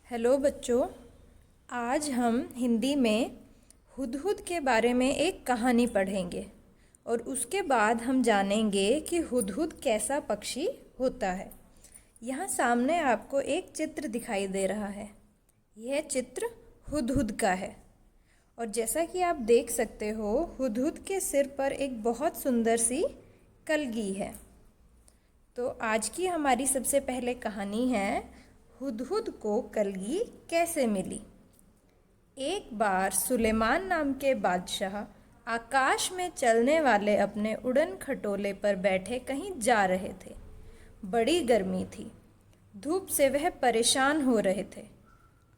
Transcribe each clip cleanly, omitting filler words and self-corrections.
Hello बच्चों, आज हम हिंदी में हुदहुद के बारे में एक कहानी पढ़ेंगे और उसके बाद हम जानेंगे कि हुदहुद कैसा पक्षी होता है। यहाँ सामने आपको एक चित्र दिखाई दे रहा है। यह चित्र हुदहुद का है और जैसा कि आप देख सकते हो, हुदहुद के सिर पर एक बहुत सुंदर सी कलगी है। तो आज की हमारी सबसे पहले कहानी है हुदहुद को कलगी कैसे मिली। एक बार सुलेमान नाम के बादशाह आकाश में चलने वाले अपने उड़न खटोले पर बैठे कहीं जा रहे थे। बड़ी गर्मी थी, धूप से वह परेशान हो रहे थे।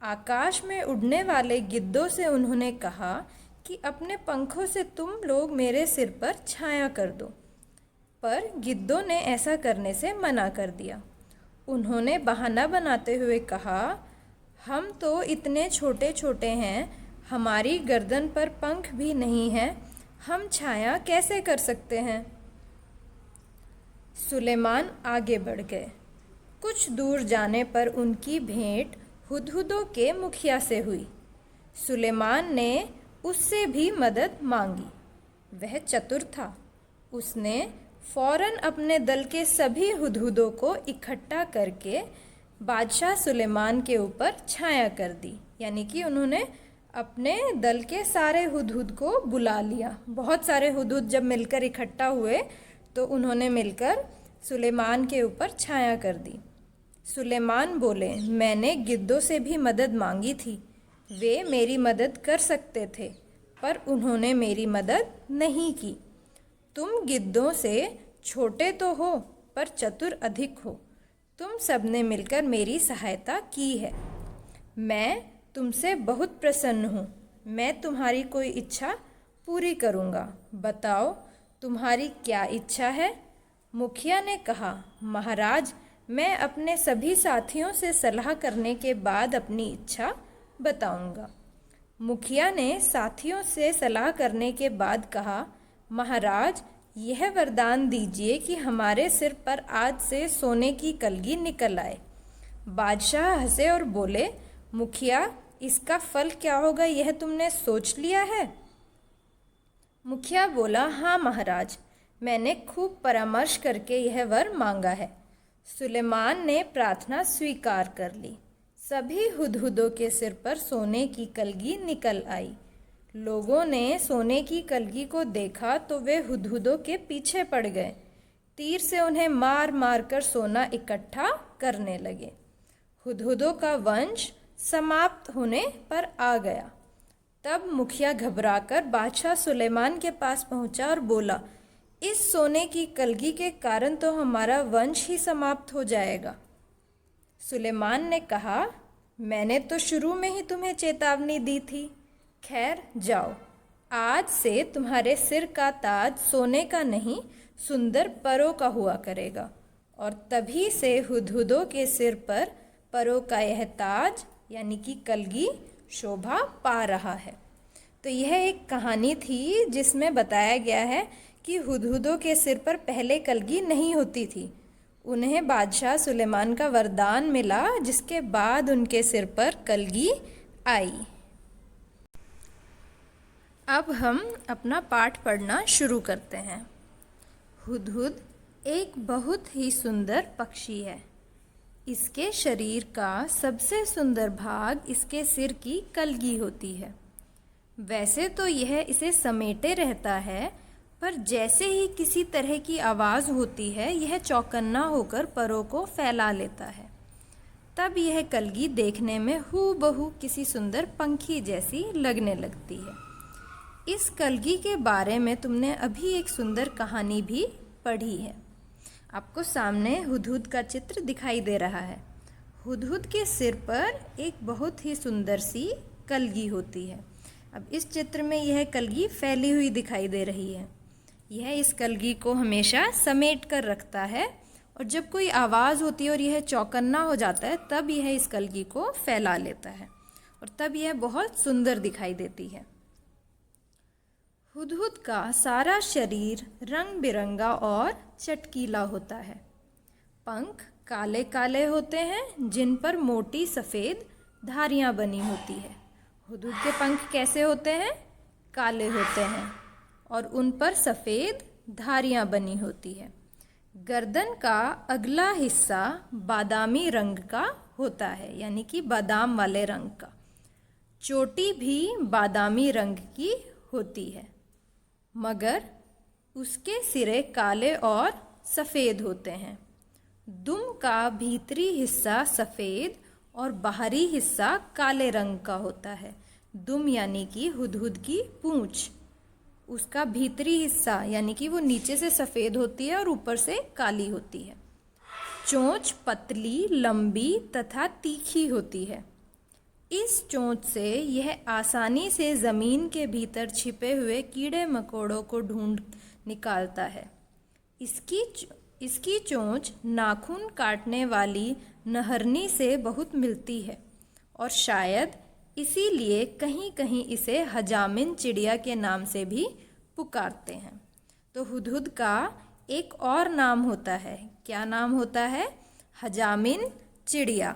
आकाश में उड़ने वाले गिद्धों से उन्होंने कहा कि अपने पंखों से तुम लोग मेरे सिर पर छाया कर दो, पर गिद्धों ने ऐसा करने से मना कर दिया। उन्होंने बहाना बनाते हुए कहा, हम तो इतने छोटे छोटे हैं, हमारी गर्दन पर पंख भी नहीं है, हम छाया कैसे कर सकते हैं। सुलेमान आगे बढ़ गए। कुछ दूर जाने पर उनकी भेंट हुदहुदों के मुखिया से हुई। सुलेमान ने उससे भी मदद मांगी। वह चतुर था। उसने फौरन अपने दल के सभी हुदहुदों को इकट्ठा करके बादशाह सुलेमान के ऊपर छाया कर दी। यानी कि उन्होंने अपने दल के सारे हुदहुद को बुला लिया। बहुत सारे हुदहुद जब मिलकर इकट्ठा हुए तो उन्होंने मिलकर सुलेमान के ऊपर छाया कर दी। सुलेमान बोले, मैंने गिद्धों से भी मदद मांगी थी, वे मेरी मदद कर सकते थे, पर उन्होंने मेरी मदद नहीं की। तुम गिद्धों से छोटे तो हो, पर चतुर अधिक हो। तुम सबने मिलकर मेरी सहायता की है। मैं तुमसे बहुत प्रसन्न हूँ। मैं तुम्हारी कोई इच्छा पूरी करूँगा। बताओ, तुम्हारी क्या इच्छा है? मुखिया ने कहा, महाराज, मैं अपने सभी साथियों से सलाह करने के बाद अपनी इच्छा बताऊँगा। मुखिया ने साथियों से सलाह करने के बाद कहा, महाराज, यह वरदान दीजिए कि हमारे सिर पर आज से सोने की कलगी निकल आए। बादशाह हंसे और बोले, मुखिया, इसका फल क्या होगा यह तुमने सोच लिया है? मुखिया बोला, हाँ महाराज, मैंने खूब परामर्श करके यह वर मांगा है। सुलेमान ने प्रार्थना स्वीकार कर ली। सभी हुदहुदों के सिर पर सोने की कलगी निकल आई। लोगों ने सोने की कलगी को देखा तो वे हुदहुदों के पीछे पड़ गए। तीर से उन्हें मार मार कर सोना इकट्ठा करने लगे। हुदहुदों का वंश समाप्त होने पर आ गया। तब मुखिया घबराकर बादशाह सुलेमान के पास पहुंचा और बोला, इस सोने की कलगी के कारण तो हमारा वंश ही समाप्त हो जाएगा। सुलेमान ने कहा, मैंने तो शुरू में ही तुम्हें चेतावनी दी थी। खैर, जाओ, आज से तुम्हारे सिर का ताज सोने का नहीं, सुंदर परों का हुआ करेगा। और तभी से हुदहुदों के सिर पर परों का यह ताज यानी कि कलगी शोभा पा रहा है। तो यह एक कहानी थी जिसमें बताया गया है कि हुदहुदों के सिर पर पहले कलगी नहीं होती थी। उन्हें बादशाह सुलेमान का वरदान मिला, जिसके बाद उनके सिर पर कलगी आई। अब हम अपना पाठ पढ़ना शुरू करते हैं। हुदहुद एक बहुत ही सुंदर पक्षी है। इसके शरीर का सबसे सुंदर भाग इसके सिर की कलगी होती है। वैसे तो यह इसे समेटे रहता है, पर जैसे ही किसी तरह की आवाज़ होती है, यह चौकन्ना होकर परों को फैला लेता है। तब यह कलगी देखने में हूबहू किसी सुंदर पंखी जैसी लगने लगती है। इस कलगी के बारे में तुमने अभी एक सुंदर कहानी भी पढ़ी है। आपको सामने हुदहुद का चित्र दिखाई दे रहा है। हुदहुद के सिर पर एक बहुत ही सुंदर सी कलगी होती है। अब इस चित्र में यह कलगी फैली हुई दिखाई दे रही है। यह इस कलगी को हमेशा समेट कर रखता है और जब कोई आवाज़ होती है और यह चौकन्ना हो जाता है, तब यह इस कलगी को फैला लेता है और तब यह बहुत सुंदर दिखाई देती है। हुदहुद का सारा शरीर रंग बिरंगा और चटकीला होता है। पंख काले काले होते हैं, जिन पर मोटी सफ़ेद धारियां बनी होती है। हुदहुद के पंख कैसे होते हैं? काले होते हैं और उन पर सफ़ेद धारियां बनी होती है। गर्दन का अगला हिस्सा बादामी रंग का होता है, यानी कि बादाम वाले रंग का। चोटी भी बादामी रंग की होती है, मगर उसके सिरे काले और सफ़ेद होते हैं। दुम का भीतरी हिस्सा सफ़ेद और बाहरी हिस्सा काले रंग का होता है। दुम यानी कि हुदहुद की पूंछ, उसका भीतरी हिस्सा यानी कि वो नीचे से सफ़ेद होती है और ऊपर से काली होती है। चोंच पतली, लंबी तथा तीखी होती है। इस चोंच से यह आसानी से ज़मीन के भीतर छिपे हुए कीड़े मकोड़ों को ढूंढ निकालता है। इसकी चोंच नाखून काटने वाली नहरनी से बहुत मिलती है और शायद इसीलिए कहीं कहीं इसे हजामिन चिड़िया के नाम से भी पुकारते हैं। तो हुदहुद का एक और नाम होता है। क्या नाम होता है? हजामिन चिड़िया।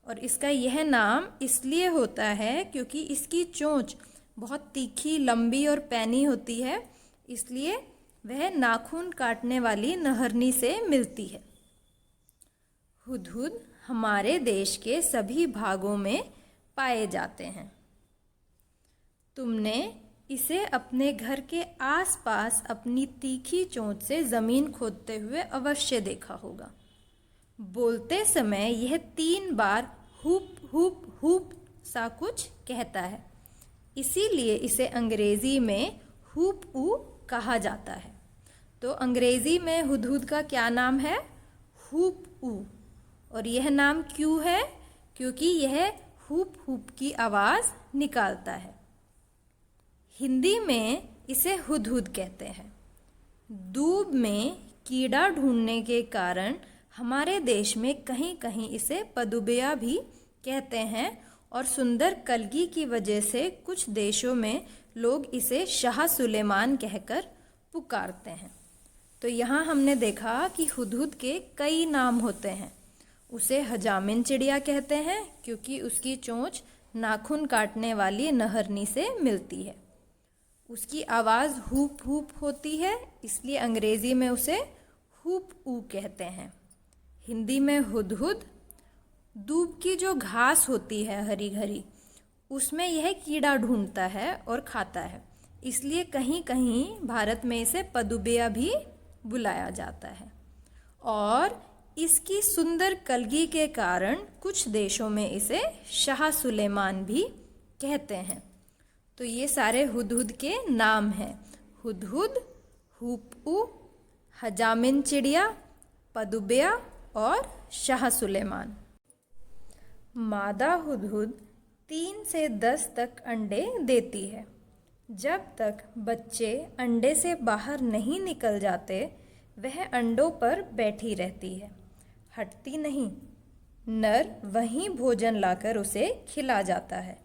और इसका यह नाम इसलिए होता है क्योंकि इसकी चोंच बहुत तीखी, लंबी और पैनी होती है, इसलिए वह नाखून काटने वाली नहरनी से मिलती है। हुदहुद हमारे देश के सभी भागों में पाए जाते हैं। तुमने इसे अपने घर के आसपास अपनी तीखी चोंच से ज़मीन खोदते हुए अवश्य देखा होगा। बोलते समय यह 3 बार हुप हुप हुप सा कुछ कहता है, इसीलिए इसे अंग्रेज़ी में हुप ऊ कहा जाता है। तो अंग्रेज़ी में हुदहुद का क्या नाम है? हुप ऊ। और यह नाम क्यों है? क्योंकि यह हुप हुप की आवाज़ निकालता है। हिंदी में इसे हुदहुद कहते हैं। दूब में कीड़ा ढूंढने के कारण हमारे देश में कहीं कहीं इसे पदुबिया भी कहते हैं और सुंदर कलगी की वजह से कुछ देशों में लोग इसे शाह सुलेमान कहकर पुकारते हैं। तो यहाँ हमने देखा कि हुदहुद के कई नाम होते हैं। उसे हजामिन चिड़िया कहते हैं क्योंकि उसकी चोंच नाखून काटने वाली नहरनी से मिलती है। उसकी आवाज़ हुप हुप होती है, इसलिए अंग्रेज़ी में उसे हुप ऊ कहते हैं। हिंदी में हुदहुद। दूब की जो घास होती है हरी हरी, उसमें यह कीड़ा ढूंढता है और खाता है, इसलिए कहीं कहीं भारत में इसे पदुबिया भी बुलाया जाता है। और इसकी सुंदर कलगी के कारण कुछ देशों में इसे शाह सुलेमान भी कहते हैं। तो ये सारे हुदहुद के नाम हैं। हुदहुद, हुप ऊ, हजामिन चिड़िया, पदुबिया और शाह सुलेमान। मादा हुदहुद 3 से 10 तक अंडे देती है। जब तक बच्चे अंडे से बाहर नहीं निकल जाते, वह अंडों पर बैठी रहती है, हटती नहीं। नर वहीं भोजन लाकर उसे खिला जाता है,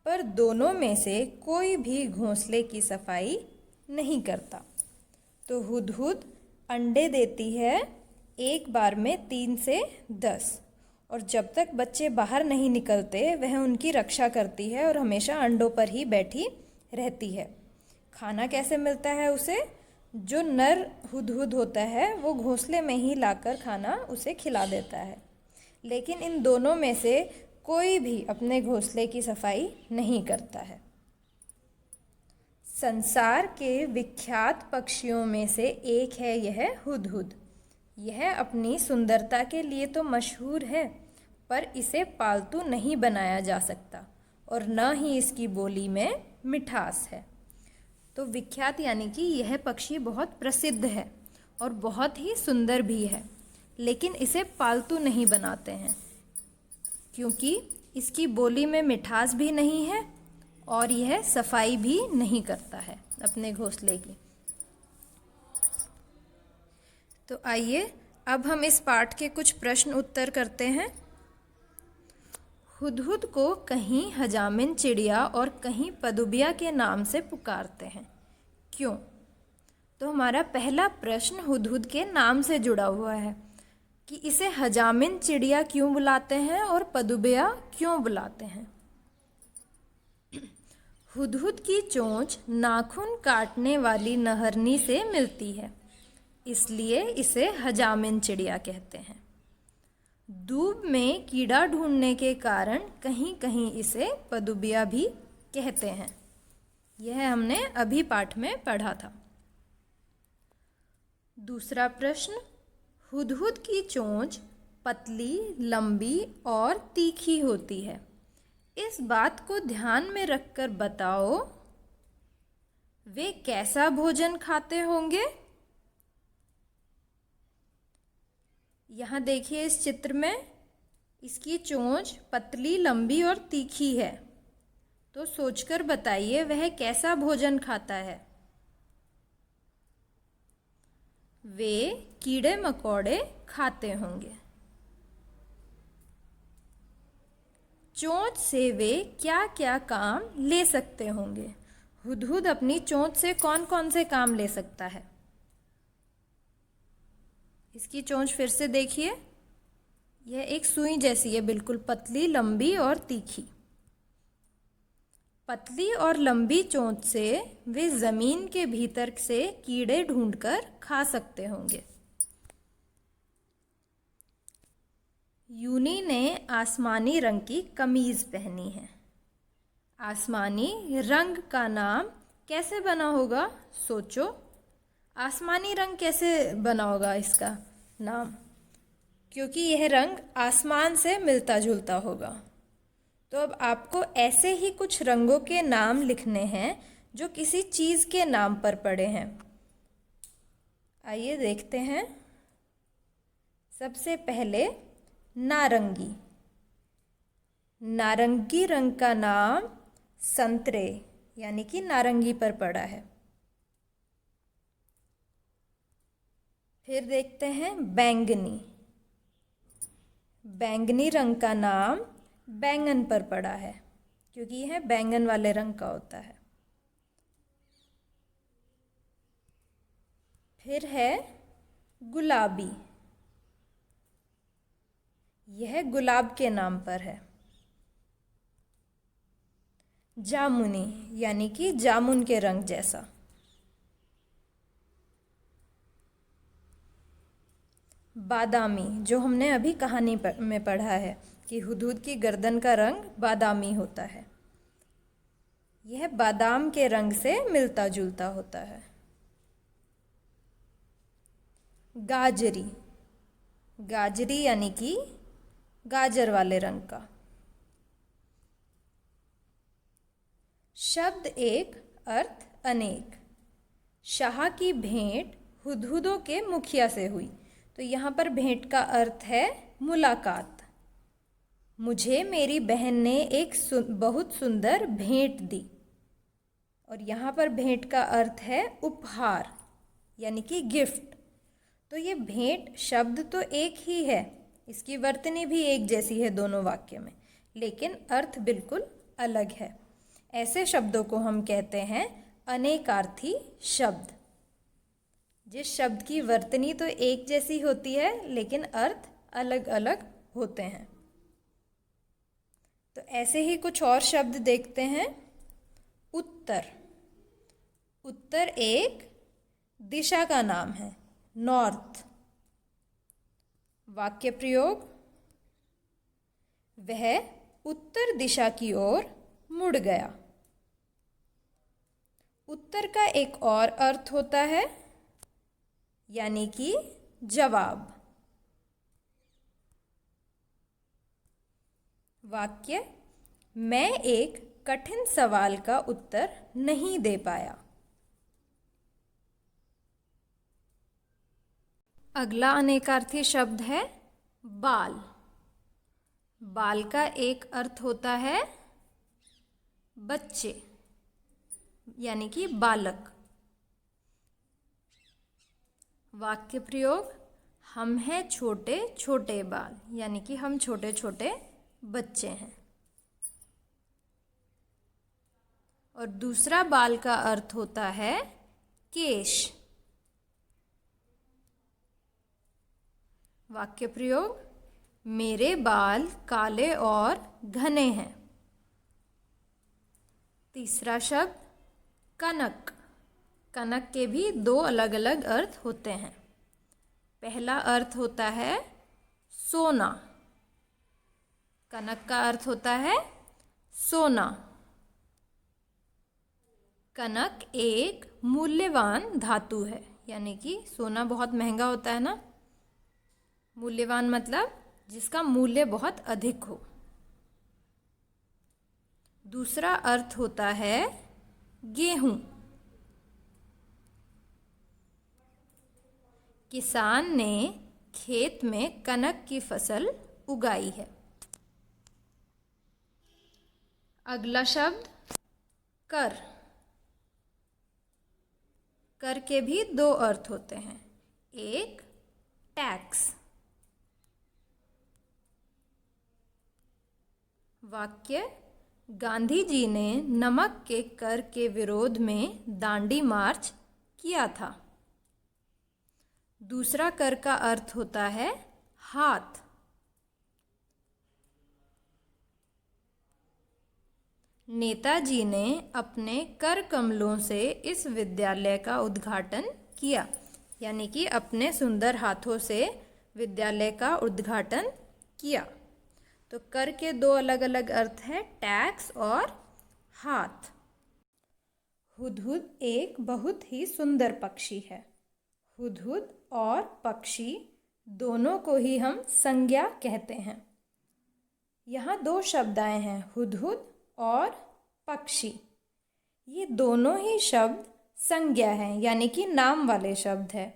पर दोनों में से कोई भी घोंसले की सफाई नहीं करता। तो हुदहुद अंडे देती है एक बार में 3 से 10, और जब तक बच्चे बाहर नहीं निकलते वह उनकी रक्षा करती है और हमेशा अंडों पर ही बैठी रहती है। खाना कैसे मिलता है उसे? जो नर हुदहुद होता है वो घोंसले में ही लाकर खाना उसे खिला देता है, लेकिन इन दोनों में से कोई भी अपने घोंसले की सफाई नहीं करता है। संसार के विख्यात पक्षियों में से एक है यह हुदहुद। यह अपनी सुंदरता के लिए तो मशहूर है, पर इसे पालतू नहीं बनाया जा सकता और न ही इसकी बोली में मिठास है। तो विख्यात यानी कि यह पक्षी बहुत प्रसिद्ध है और बहुत ही सुंदर भी है, लेकिन इसे पालतू नहीं बनाते हैं क्योंकि इसकी बोली में मिठास भी नहीं है और यह सफाई भी नहीं करता है अपने घोंसले की। तो आइए अब हम इस पाठ के कुछ प्रश्न उत्तर करते हैं। हुदहुद को कहीं हजामिन चिड़िया और कहीं पदुबिया के नाम से पुकारते हैं, क्यों? तो हमारा पहला प्रश्न हुदहुद के नाम से जुड़ा हुआ है। कि इसे हजामिन चिड़िया क्यों बुलाते हैं और पदुबिया क्यों बुलाते हैं। हुदहुद की चोंच नाखून काटने वाली नहरनी से मिलती है, इसलिए इसे हजामिन चिड़िया कहते हैं। दूब में कीड़ा ढूंढने के कारण कहीं कहीं इसे पदुबिया भी कहते हैं। यह हमने अभी पाठ में पढ़ा था। दूसरा प्रश्न, हुदहुद की चोंच पतली, लंबी और तीखी होती है। इस बात को ध्यान में रखकर बताओ, वे कैसा भोजन खाते होंगे। यहाँ देखिए इस चित्र में इसकी चोंच पतली, लंबी और तीखी है, तो सोचकर बताइए वह कैसा भोजन खाता है। वे कीड़े मकोड़े खाते होंगे। चोंच से वे क्या क्या काम ले सकते होंगे। हुदहुद अपनी चोंच से कौन कौन से काम ले सकता है। इसकी चोंच फिर से देखिए, यह एक सुई जैसी है, बिल्कुल पतली, लंबी और तीखी। पतली और लंबी चोंच से वे जमीन के भीतर से कीड़े ढूंढकर खा सकते होंगे। यूनी ने आसमानी रंग की कमीज पहनी है। आसमानी रंग का नाम कैसे बना होगा, सोचो। आसमानी रंग कैसे बना होगा इसका नाम, क्योंकि यह रंग आसमान से मिलता जुलता होगा। तो अब आपको ऐसे ही कुछ रंगों के नाम लिखने हैं जो किसी चीज़ के नाम पर पड़े हैं। आइए देखते हैं। सबसे पहले नारंगी। नारंगी रंग का नाम संतरे यानी कि नारंगी पर पड़ा है। फिर देखते हैं बैंगनी। बैंगनी रंग का नाम बैंगन पर पड़ा है, क्योंकि यह बैंगन वाले रंग का होता है। फिर है गुलाबी। यह गुलाब के नाम पर है। जामुनी यानी कि जामुन के रंग जैसा। बादामी, जो हमने अभी कहानी में पढ़ा है कि हुदहुद की गर्दन का रंग बादामी होता है। यह बादाम के रंग से मिलता जुलता होता है। गाजरी। गाजरी यानी कि गाजर वाले रंग का। शब्द एक, अर्थ अनेक। शाह की भेंट हुदहुदों के मुखिया से हुई। तो यहाँ पर भेंट का अर्थ है मुलाकात। मुझे मेरी बहन ने एक बहुत सुंदर भेंट दी। और यहाँ पर भेंट का अर्थ है उपहार यानी कि गिफ्ट। तो ये भेंट शब्द तो एक ही है, इसकी वर्तनी भी एक जैसी है दोनों वाक्य में, लेकिन अर्थ बिल्कुल अलग है। ऐसे शब्दों को हम कहते हैं अनेकार्थी शब्द। जिस शब्द की वर्तनी तो एक जैसी होती है लेकिन अर्थ अलग अलग होते हैं। तो ऐसे ही कुछ और शब्द देखते हैं। उत्तर। उत्तर एक दिशा का नाम है, नॉर्थ। वाक्य प्रयोग, वह उत्तर दिशा की ओर मुड़ गया। उत्तर का एक और अर्थ होता है यानी कि जवाब। वाक्य, मैं एक कठिन सवाल का उत्तर नहीं दे पाया। अगला अनेकार्थी शब्द है बाल। बाल का एक अर्थ होता है बच्चे यानी कि बालक। वाक्य प्रयोग, हम हैं छोटे छोटे बाल यानी कि हम छोटे छोटे बच्चे हैं। और दूसरा बाल का अर्थ होता है केश। वाक्य प्रयोग, मेरे बाल काले और घने हैं। तीसरा शब्द कनक। कनक के भी दो अलग अलग अर्थ होते हैं। पहला अर्थ होता है सोना। कनक का अर्थ होता है सोना। कनक एक मूल्यवान धातु है, यानी कि सोना बहुत महंगा होता है ना। मूल्यवान मतलब जिसका मूल्य बहुत अधिक हो। दूसरा अर्थ होता है गेहूं। किसान ने खेत में कनक की फसल उगाई है। अगला शब्द कर। कर के भी दो अर्थ होते हैं। एक टैक्स। वाक्य, गांधी जी ने नमक के कर के विरोध में दांडी मार्च किया था। दूसरा कर का अर्थ होता है हाथ। नेताजी ने अपने कर कमलों से इस विद्यालय का उद्घाटन किया, यानी कि अपने सुंदर हाथों से विद्यालय का उद्घाटन किया। तो कर के दो अलग अलग अर्थ हैं, टैक्स और हाथ। हुदहुद एक बहुत ही सुंदर पक्षी है। हुदहुद और पक्षी दोनों को ही हम संज्ञा कहते हैं। यहाँ दो शब्द आए हैं, हुदहुद और पक्षी। ये दोनों ही शब्द संज्ञा हैं, यानी कि नाम वाले शब्द है,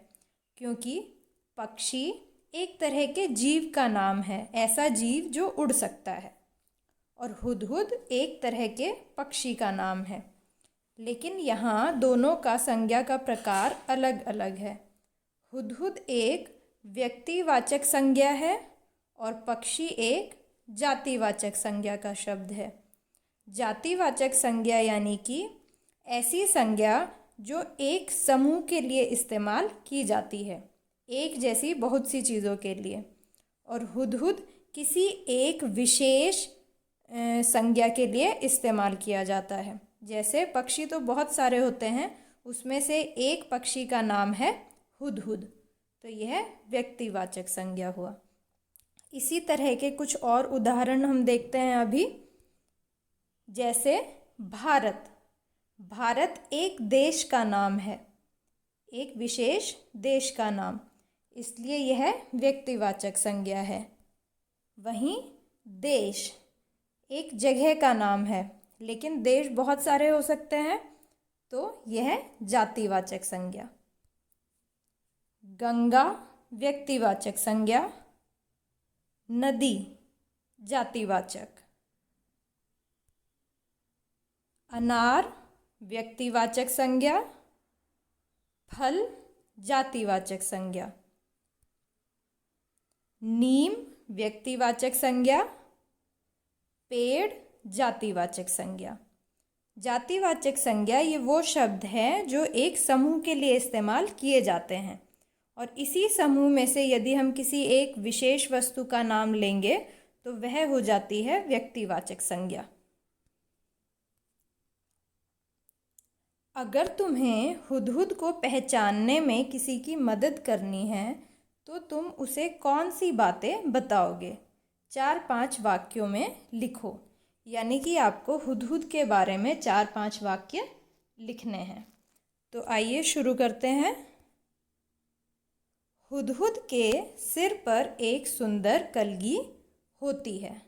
क्योंकि पक्षी एक तरह के जीव का नाम है, ऐसा जीव जो उड़ सकता है, और हुदहुद एक तरह के पक्षी का नाम है। लेकिन यहाँ दोनों का संज्ञा का प्रकार अलग अलग है। हुदहुद एक व्यक्तिवाचक संज्ञा है और पक्षी एक जातिवाचक संज्ञा का शब्द है। जातिवाचक संज्ञा यानी कि ऐसी संज्ञा जो एक समूह के लिए इस्तेमाल की जाती है, एक जैसी बहुत सी चीज़ों के लिए। और हुदहुद किसी एक विशेष संज्ञा के लिए इस्तेमाल किया जाता है। जैसे पक्षी तो बहुत सारे होते हैं, उसमें से एक पक्षी का नाम है हुदहुद, तो यह व्यक्तिवाचक संज्ञा हुआ। इसी तरह के कुछ और उदाहरण हम देखते हैं अभी। जैसे भारत। भारत एक देश का नाम है, एक विशेष देश का नाम, इसलिए यह व्यक्तिवाचक संज्ञा है। वहीं देश एक जगह का नाम है, लेकिन देश बहुत सारे हो सकते हैं, तो यह जातिवाचक संज्ञा। गंगा व्यक्तिवाचक संज्ञा, नदी जातिवाचक। अनार व्यक्तिवाचक संज्ञा, फल जातिवाचक संज्ञा। नीम व्यक्तिवाचक संज्ञा, पेड़ जातिवाचक संज्ञा। जातिवाचक संज्ञा ये वो शब्द हैं जो एक समूह के लिए इस्तेमाल किए जाते हैं, और इसी समूह में से यदि हम किसी एक विशेष वस्तु का नाम लेंगे तो वह हो जाती है व्यक्तिवाचक संज्ञा। अगर तुम्हें हुदहुद को पहचानने में किसी की मदद करनी है तो तुम उसे कौन सी बातें बताओगे? 4-5 वाक्यों में लिखो, यानी कि आपको हुदहुद के बारे में 4-5 वाक्य लिखने हैं। तो आइए शुरू करते हैं। हुदहुद के सिर पर एक सुंदर कलगी होती है।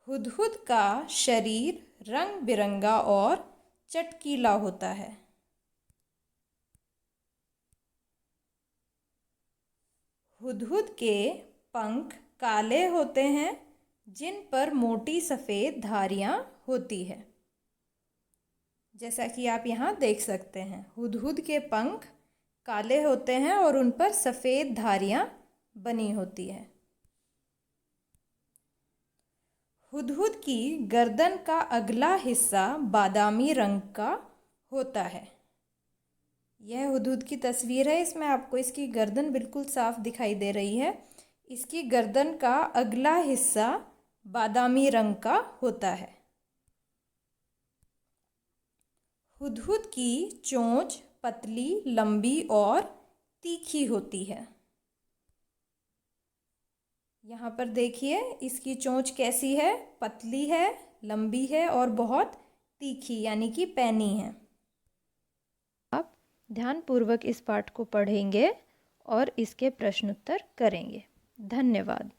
हुदहुद का शरीर रंग बिरंगा और चटकीला होता है। हुदहुद के पंख काले होते हैं, जिन पर मोटी सफ़ेद धारियाँ होती है। जैसा कि आप यहाँ देख सकते हैं, हुदहुद के पंख काले होते हैं और उन पर सफ़ेद धारियाँ बनी होती है। हुदहुद की गर्दन का अगला हिस्सा बादामी रंग का होता है। यह हुदहुद की तस्वीर है। इसमें आपको इसकी गर्दन बिल्कुल साफ दिखाई दे रही है। इसकी गर्दन का अगला हिस्सा बादामी रंग का होता है। हुदहुद की चोंच पतली, लंबी और तीखी होती है। यहाँ पर देखिए इसकी चोंच कैसी है, पतली है, लंबी है और बहुत तीखी यानी कि पैनी है। आप ध्यानपूर्वक इस पाठ को पढ़ेंगे और इसके प्रश्नोत्तर करेंगे। धन्यवाद।